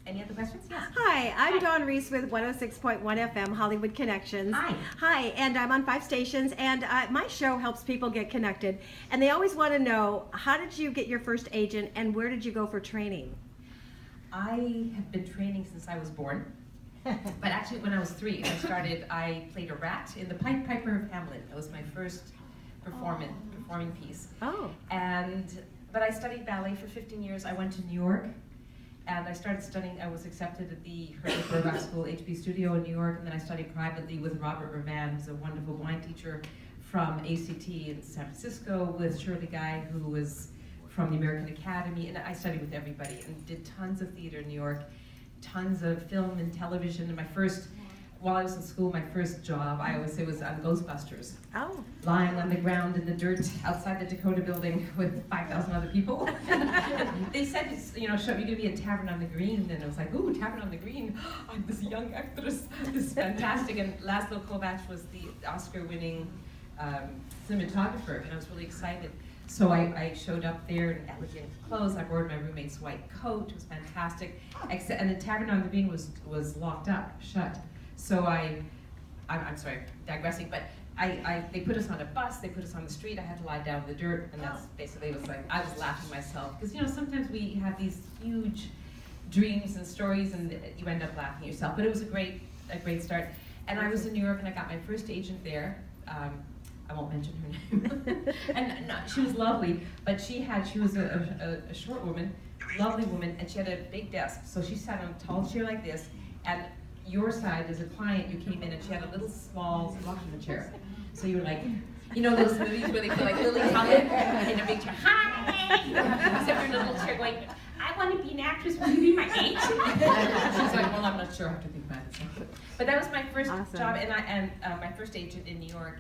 Any other questions? Yes. Hi, I'm Dawn Reese with 106.1 FM, Hollywood Connections. Hi. Hi, and I'm on 5 stations, and my show helps people get connected. And they always want to know, how did you get your first agent, and where did you go for training? I have been training since I was born. But actually, when I was 3, I played a rat in the Pied Piper of Hamelin. That was my first performing piece. Oh. But I studied ballet for 15 years. I went to New York, and I started studying. I was accepted at the Herbert Berghoff School HB Studio in New York, and then I studied privately with Robert Ravan, who's a wonderful blind teacher from ACT in San Francisco, with Shirley Guy, who was from the American Academy, and I studied with everybody and did tons of theater in New York, tons of film and television. And while I was in school, my first job, I always say, was on Ghostbusters. Oh. Lying on the ground in the dirt outside the Dakota building with 5,000 other people. They said, you're going to be a Tavern on the Green, and I was like, ooh, Tavern on the Green. I'm this young actress. This is fantastic. And Laszlo Kovacs was the Oscar-winning cinematographer, and I was really excited. So I showed up there in elegant clothes. I borrowed my roommate's white coat. It was fantastic. And the Tavern on the Green was locked up, shut. So I'm sorry, digressing, but they put us on a bus, they put us on the street, I had to lie down in the dirt, and that's basically, it was like, I was laughing myself. Because sometimes we have these huge dreams and stories, and you end up laughing yourself. But it was a great start. And I was in New York, and I got my first agent there. I won't mention her name. And no, she was lovely, but she was a short woman, lovely woman, and she had a big desk. So she sat on a tall chair like this, and your side as a client, you came in and she had a little small rocking chair. So you were like, those movies where they feel like Lily Collin in a big chair. Hi! Except you're in a little chair going, I want to be an actress, will you be my agent? She's like, well, I'm not sure, I have to think about it. But that was my first job, and my first agent in New York.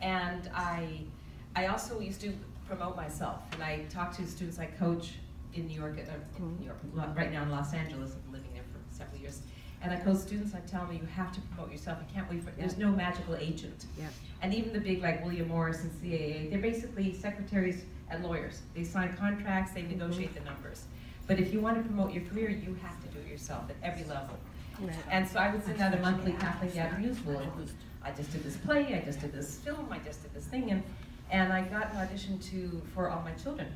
And I also used to promote myself, and I talked to students I coach in New York, right now in Los Angeles. I've been living there for several years. And I coach students, I tell them, you have to promote yourself. You can't wait for, there's no magical agent. Yeah. And even the big, like William Morris and CAA, they're basically secretaries and lawyers. They sign contracts, they negotiate the numbers. But if you want to promote your career, you have to do it yourself at every level. Right. And so I would send out a monthly Kathleen Avenue newsletter. I just did this play, I just did this film, I just did this thing, and I got an audition for All My Children.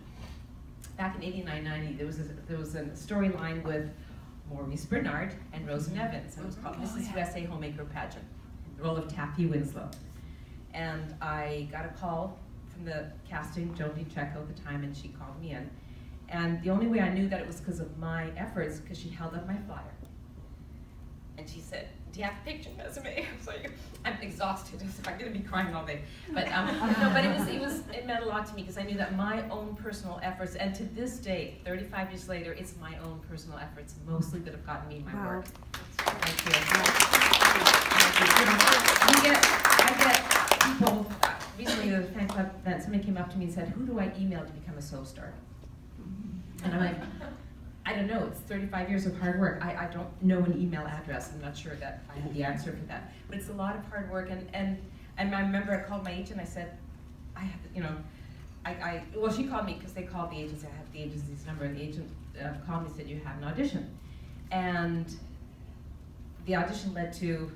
Back in 89, 90, there was a storyline with Maurice Bernard and Rosa Nevins, and it was called Mrs. USA Homemaker Pageant, the role of Taffy Winslow. And I got a call from the casting, Jodie Checo at the time, and she called me in. And the only way I knew that it was because of my efforts, because she held up my flyer. And she said, do you have a picture resume? I was like, I'm exhausted. I'm going to be crying all day. But no, but it meant a lot to me, because I knew that my own personal efforts, and to this day, 35 years later, it's my own personal efforts mostly that have gotten me my work. Thank you. I get people, recently at a fan club event, somebody came up to me and said, who do I email to become a soap star? And I'm like, I don't know, it's 35 years of hard work. I don't know an email address. I'm not sure that I have the answer for that. But it's a lot of hard work, and I remember I called my agent, I said, I have, well, she called me because they called the agency, I have the agency's number, and the agent called me and said, you have an audition. And the audition led to,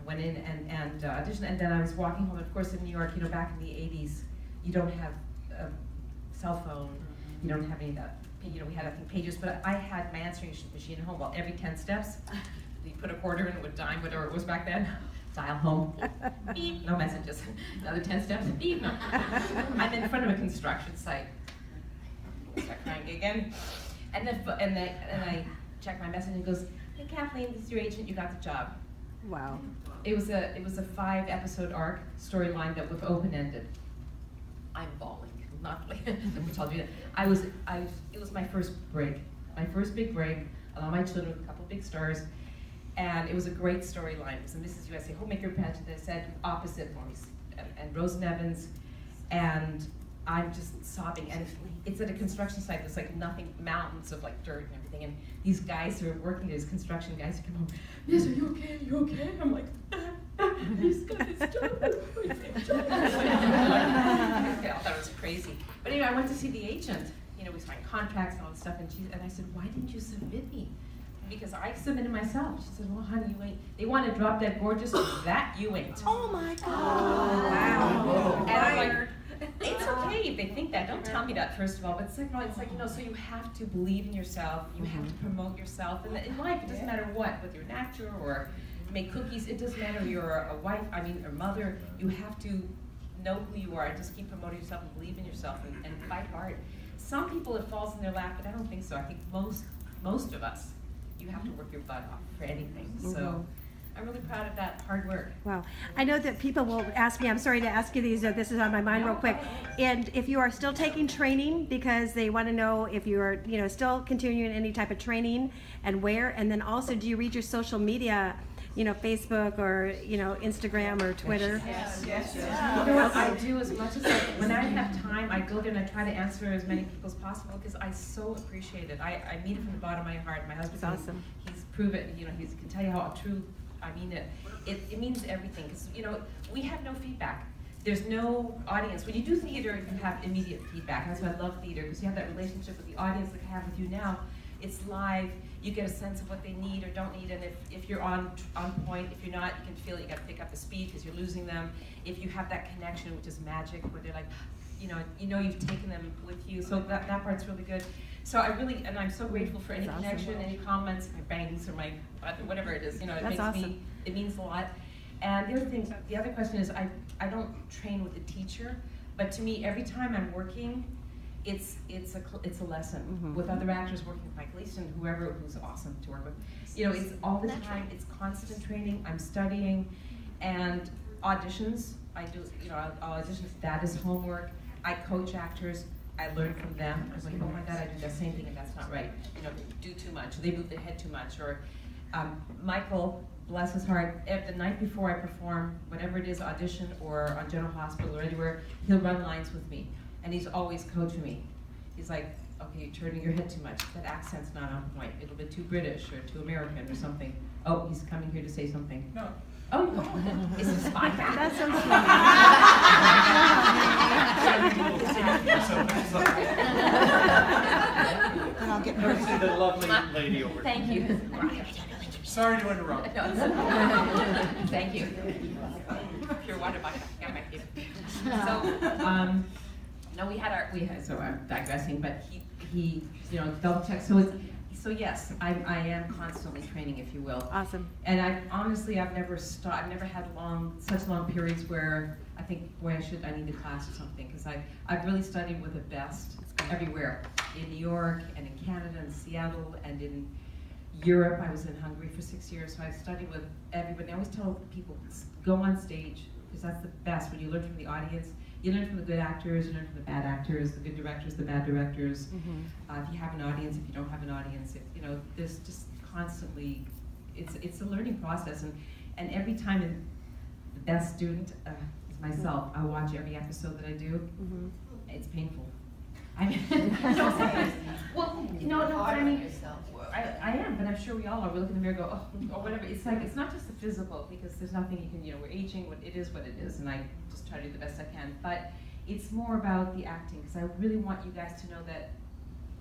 I went in and auditioned, and then I was walking home. Of course, in New York, back in the 80s, you don't have a cell phone, you don't have any of that. We had, I think, pages, but I had my answering machine at home. Well, every 10 steps, you put a quarter in, it would dime, whatever it was back then. Dial home, beep, no messages. Another 10 steps, beep, no. I'm in front of a construction site. Start crying again. And I check my message, and it goes, hey, Kathleen, this is your agent, you got the job. Wow. It was a 5-episode arc storyline that was open-ended. I'm bawling. Not like we told you that. It was my first break, my first big break. All My Children with a couple big stars, and it was a great storyline. It was a Mrs. USA Homemaker Pageant that said opposite Maurice and Rosa Nevins, and I'm just sobbing. And it's at a construction site. There's like nothing, mountains of like dirt and everything. And these guys who are working there, these construction guys, who come home. Miss, are you okay? Are you okay? I'm like. He's got his job. I thought it was crazy. But anyway, I went to see the agent. We signed contracts and all this stuff, and I said, why didn't you submit me? because I submitted myself. She said, well, honey, you ain't, they want to drop dead gorgeous, that you ain't. Oh my God. Wow. And I'm like, Fired. it's okay if they think that. Don't tell me that, first of all. But second of all, it's like, so you have to believe in yourself. You have to promote yourself. And in life, it doesn't matter what, whether you're an actor or make cookies. It doesn't matter you're a wife, a mother. You have to know who you are and just keep promoting yourself and believe in yourself and fight hard. Some people, it falls in their lap, but I don't think so. I think most of us, you have to work your butt off for anything. So I'm really proud of that hard work. Wow. I know that people will ask me, I'm sorry to ask you these, this is on my mind real quick. And if you are still taking training, because they want to know if you are, still continuing any type of training and where, and then also, do you read your social media, Facebook or, Instagram or Twitter? Yes. You know what, I do as much as when I have time, I go there and I try to answer as many people as possible because I so appreciate it. I mean it from the bottom of my heart. My husband, That's awesome. He's proven, he can tell you how true I mean it. It means everything because, we have no feedback. There's no audience. When you do theater, you have immediate feedback. That's why I love theater because you have that relationship with the audience that I have with you now. It's live. You get a sense of what they need or don't need, and if you're on point, if you're not, you can feel it. You got to pick up the speed because you're losing them. If you have that connection, which is magic, where they're like, you've taken them with you. So that part's really good. So I'm so grateful for any connection, any comments, my bangs or my whatever it is. It That's makes awesome. it means a lot. And the other question is, I don't train with a teacher, but to me, every time I'm working, it's a lesson with other actors, working with Mike Leeson, who's awesome to work with. It's all the time. It's constant training. I'm studying, and auditions. I do. Auditions. That is homework. I coach actors. I learn from them. I was like, oh my God, I do the same thing, and that's not right. They do too much. They move their head too much. Or Michael, bless his heart, the night before I perform, whatever it is, audition or on General Hospital or anywhere, he'll run lines with me. And he's always coaching me. He's like, okay, you're turning your head too much. That accent's not on point. A little bit too British or too American or something. Oh, he's coming here to say something. No. Oh, it's a spy back. That's so And I'll get courtesy the lovely lady over. Thank you. Sorry to interrupt. No, thank you. Pure water bottle. Got my kid. So, no, so I'm digressing, but he double checked. So yes, I am constantly training, if you will. awesome. And I've never stopped. I've never had such long periods where I think, boy, I need a class or something, because I've really studied with the best everywhere, in New York and in Canada and Seattle and in Europe. I was in Hungary for 6 years, so I studied with everybody. I always tell people, go on stage, because that's the best. When you learn from the audience, you learn from the good actors, you learn from the bad actors, the good directors, the bad directors. If you have an audience, if you don't have an audience, there's just constantly, it's a learning process. And every time the best student is myself. I watch every episode that I do. It's painful. I mean, sometimes, well, no, but I mean, I am, but I'm sure we all are. We look in the mirror, and go, oh, or whatever. It's like, it's not just the physical, because there's nothing you can, we're aging. It is what it is, and I just try to do the best I can. But it's more about the acting, because I really want you guys to know that,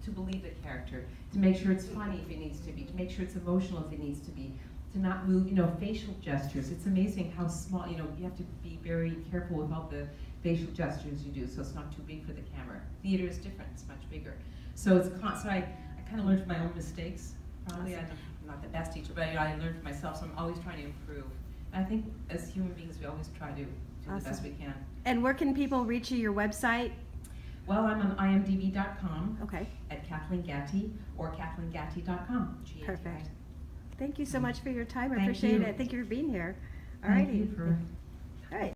to believe the character, to make sure it's funny if it needs to be, to make sure it's emotional if it needs to be, to not move, facial gestures. It's amazing how small, you have to be very careful with all the facial gestures you do, so it's not too big for the camera. Theater is different, it's much bigger. So it's constant. I kind of learned from my own mistakes. Probably I'm not the best teacher, but I learned from myself, so I'm always trying to improve. And I think as human beings, we always try to do the best we can. And where can people reach you, your website? Well, I'm on imdb.com, Okay. at Kathleen Gatty, or KathleenGatty.com. Perfect. Thank you so much for your time. I Thank appreciate you. it. Thank you for being here. All Thank righty. you for